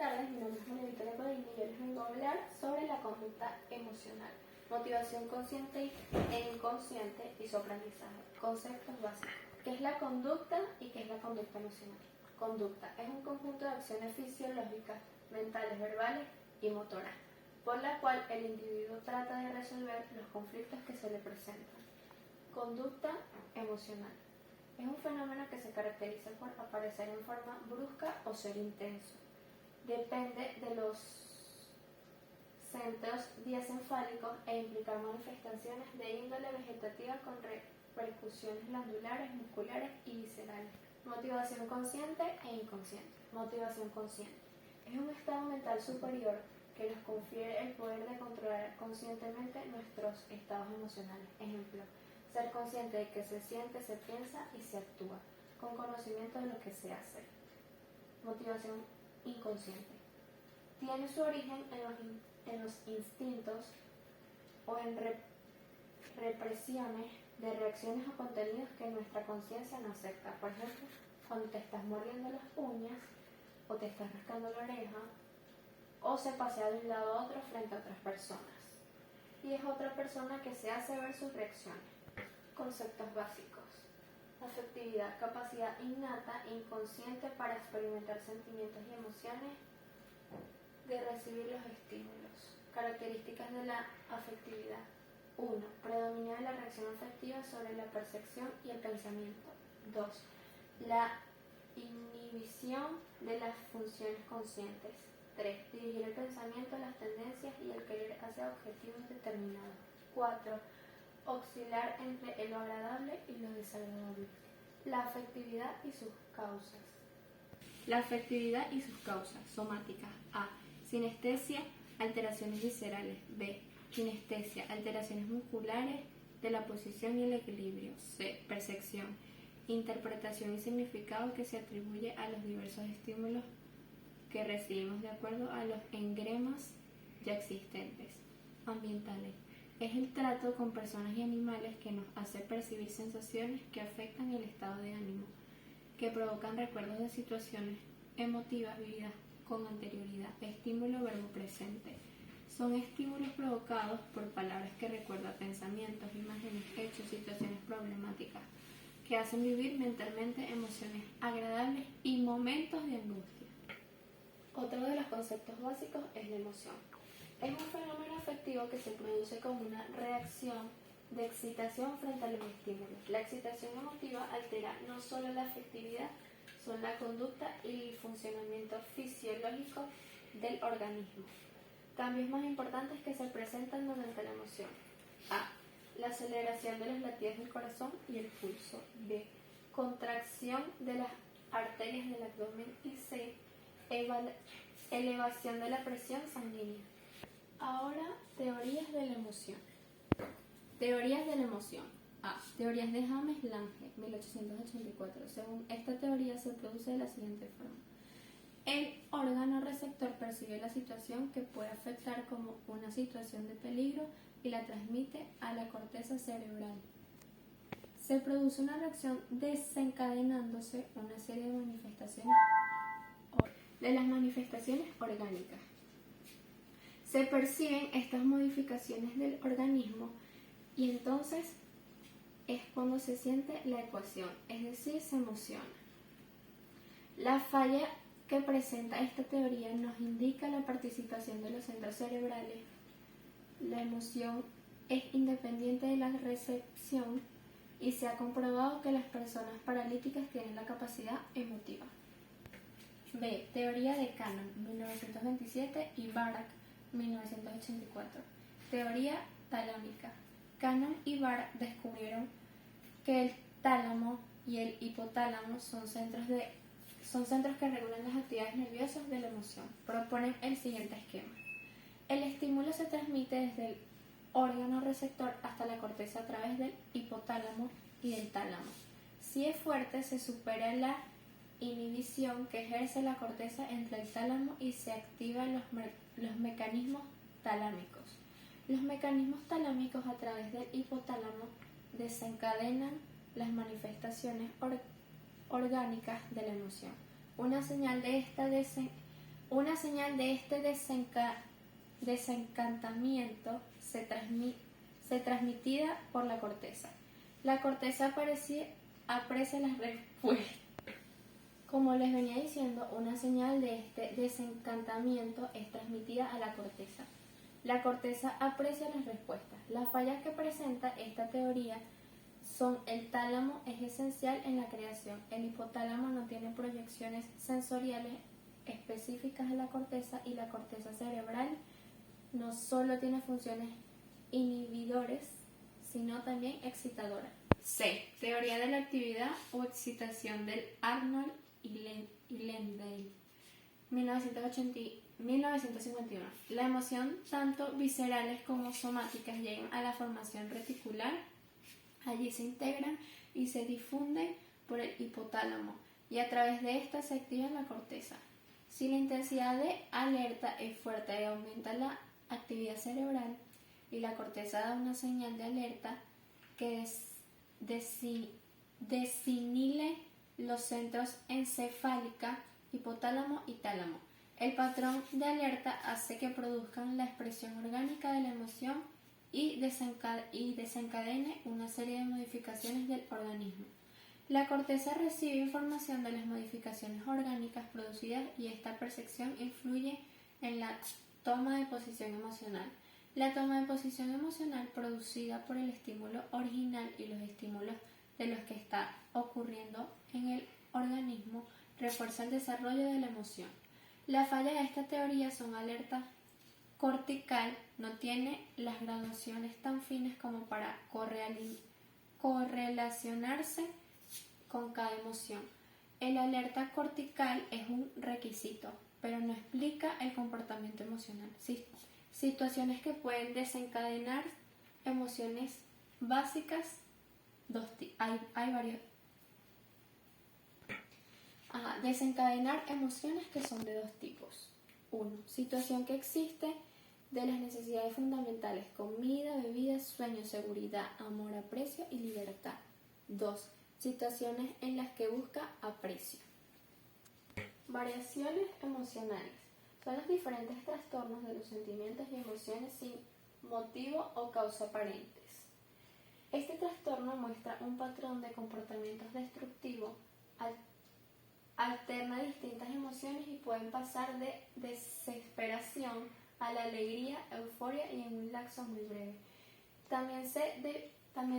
tardes, mi nombre es María Victoria Padilla y yo les vengo a hablar sobre la conducta emocional, motivación consciente e inconsciente y su aprendizaje. Conceptos básicos. ¿Qué es la conducta y qué es la conducta emocional? Conducta es un conjunto de acciones fisiológicas, mentales, verbales y motoras, por la cual el individuo trata de resolver los conflictos que se le presentan. Conducta emocional. Es un fenómeno que se caracteriza por aparecer en forma brusca o ser intenso. Depende de los centros diencefálicos e implicar manifestaciones de índole vegetativa con repercusiones glandulares, musculares y viscerales. Motivación consciente e inconsciente. Motivación consciente. Es un estado mental superior que nos confiere el poder de controlar conscientemente nuestros estados emocionales. Ejemplo, ser consciente de que se siente, se piensa y se actúa, con conocimiento de lo que se hace. Motivación inconsciente. Tiene su origen en los instintos o en represiones de reacciones o contenidos que nuestra conciencia no acepta. Por ejemplo, cuando te estás mordiendo las uñas o te estás rascando la oreja o se pasea de un lado a otro frente a otras personas. Y es otra persona que se hace ver sus reacciones. Conceptos básicos. Afectividad, capacidad innata, inconsciente para experimentar sentimientos y emociones, de recibir los estímulos. Características de la afectividad. 1. Predominio de la reacción afectiva sobre la percepción y el pensamiento. 2. La inhibición de las funciones conscientes. 3. Dirigir el pensamiento, las tendencias y el querer hacia objetivos determinados. 4. Oscilar entre lo agradable y lo desagradable. La afectividad y sus causas. La afectividad y sus causas. Somáticas. A. Sinestesia, alteraciones viscerales. B. Kinestesia, alteraciones musculares de la posición y el equilibrio. C. Percepción, interpretación y significado que se atribuye a los diversos estímulos que recibimos de acuerdo a los engremas ya existentes. Ambientales. Es el trato con personas y animales que nos hace percibir sensaciones que afectan el estado de ánimo, que provocan recuerdos de situaciones emotivas vividas con anterioridad. Estímulo verbo presente. Son estímulos provocados por palabras que recuerdan pensamientos, imágenes, hechos, situaciones problemáticas, que hacen vivir mentalmente emociones agradables y momentos de angustia. Otro de los conceptos básicos es la emoción. Es un fenómeno afectivo que se produce como una reacción de excitación frente a los estímulos. La excitación emotiva altera no solo la afectividad, sino la conducta y el funcionamiento fisiológico del organismo. Cambios más importantes que se presentan durante la emoción. A. La aceleración de los latidos del corazón y el pulso. B. Contracción de las arterias del abdomen. Y C. Elevación de la presión sanguínea. Ahora, teorías de la emoción. Teorías de la emoción. A. Teorías de James Lange, 1884. Según esta teoría se produce de la siguiente forma. El órgano receptor percibe la situación que puede afectar como una situación de peligro y la transmite a la corteza cerebral. Se produce una reacción desencadenándose una serie de manifestaciones de las manifestaciones orgánicas. Se perciben estas modificaciones del organismo y entonces es cuando se siente la ecuación, es decir, se emociona. La falla que presenta esta teoría nos indica la participación de los centros cerebrales. La emoción es independiente de la recepción y se ha comprobado que las personas paralíticas tienen la capacidad emotiva. B. Teoría de Cannon, 1927 y Barak, 1984. Teoría talámica. Cannon y Barak descubrieron que el tálamo y el hipotálamo son centros que regulan las actividades nerviosas de la emoción. Proponen el siguiente esquema. El estímulo se transmite desde el órgano receptor hasta la corteza a través del hipotálamo y del tálamo. Si es fuerte, se supera la inhibición que ejerce la corteza entre el tálamo y se activan los mecanismos talámicos. Los mecanismos talámicos a través del hipotálamo desencadenan las manifestaciones orgánicas de la emoción. Una señal de esta Una señal de este desencantamiento se transmitida por la corteza. La corteza aprecia las respuestas. Como les venía diciendo, una señal de este desencantamiento es transmitida a la corteza. La corteza aprecia las respuestas. Las fallas que presenta esta teoría son: el tálamo es esencial en la creación. El hipotálamo no tiene proyecciones sensoriales específicas de la corteza, y la corteza cerebral no solo tiene funciones inhibidores, sino también excitadoras. C. Teoría de la actividad o excitación del Arnold y Lendl, 1951. La emoción, tanto viscerales como somáticas, llegan a la formación reticular. Allí se integran y se difunden por el hipotálamo, y a través de esta se activa la corteza. Si la intensidad de alerta es fuerte y aumenta la actividad cerebral, y la corteza da una señal de alerta que desinhile los centros encefálica, hipotálamo y tálamo. El patrón de alerta hace que produzcan la expresión orgánica de la emoción y desencadene una serie de modificaciones del organismo. La corteza recibe información de las modificaciones orgánicas producidas, y esta percepción influye en la toma de posición emocional. La toma de posición emocional, producida por el estímulo original y los estímulos de los que está ocurriendo en el organismo, refuerza el desarrollo de la emoción. La falla de esta teoría son: alerta cortical no tiene las graduaciones tan finas como para correlacionarse con cada emoción. El alerta cortical es un requisito, pero no explica el comportamiento emocional. Situaciones que pueden desencadenar emociones básicas, hay varios. Desencadenar emociones que son de dos tipos. 1. Situación que existe de las necesidades fundamentales: comida, bebida, sueño, seguridad, amor, aprecio y libertad. 2. Situaciones en las que busca aprecio. Variaciones emocionales son los diferentes trastornos de los sentimientos y emociones sin motivo o causa aparentes. Este trastorno muestra un patrón de comportamientos destructivos, alterna distintas emociones y pueden pasar de desesperación a la alegría, euforia y en un lapso muy breve. También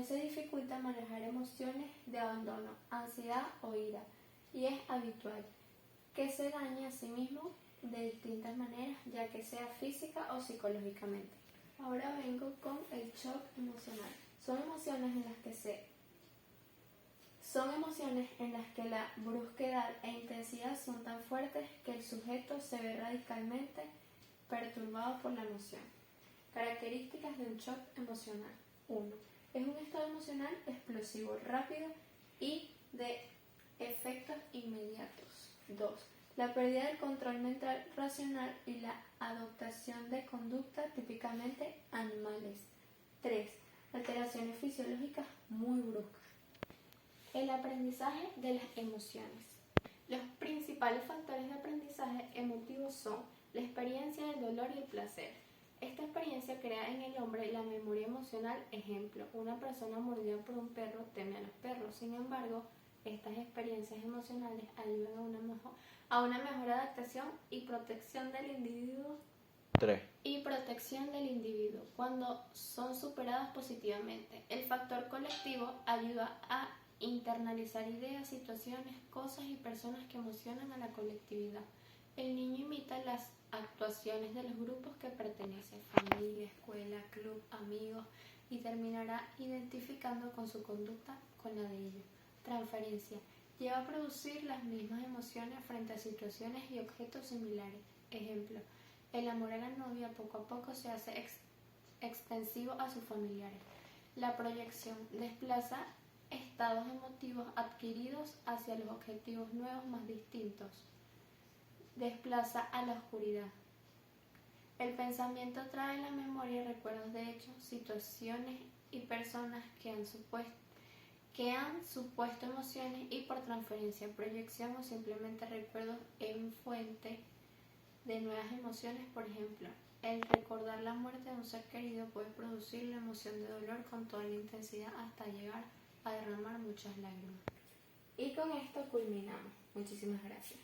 se dificulta manejar emociones de abandono, ansiedad o ira, y es habitual que se dañe a sí mismo de distintas maneras, ya que sea física o psicológicamente. Ahora vengo con el shock emocional. Son emociones en las que la brusquedad e intensidad son tan fuertes que el sujeto se ve radicalmente perturbado por la emoción. Características de un shock emocional. 1. Es un estado emocional explosivo, rápido y de efectos inmediatos. 2. La pérdida del control mental racional y la adoptación de conductas típicamente animales. 3. Alteraciones fisiológicas muy bruscas. El aprendizaje de las emociones. Los principales factores de aprendizaje emotivo son la experiencia del dolor y el placer. Esta experiencia crea en el hombre la memoria emocional. Ejemplo: una persona mordida por un perro teme a los perros. Sin embargo, estas experiencias emocionales ayudan a una mejor adaptación y protección del individuo. 3. Y protección del individuo cuando son superadas positivamente. El factor colectivo ayuda a internalizar ideas, situaciones, cosas y personas que emocionan a la colectividad. El niño imita las actuaciones de los grupos que pertenece: familia, escuela, club, amigos, y terminará identificando con su conducta con la de ellos. Transferencia. Lleva a producir las mismas emociones frente a situaciones y objetos similares. Ejemplo: el amor a la novia poco a poco se hace extensivo a sus familiares. La proyección desplaza estados emotivos adquiridos hacia los objetivos nuevos más distintos. Desplaza a la oscuridad. El pensamiento trae a la memoria recuerdos de hechos, situaciones y personas que han supuesto emociones, y por transferencia, proyección o simplemente recuerdos en fuente de nuevas emociones. Por ejemplo, el recordar la muerte de un ser querido puede producir la emoción de dolor con toda la intensidad hasta llegar a derramar muchas lágrimas. Y con esto culminamos. Muchísimas gracias.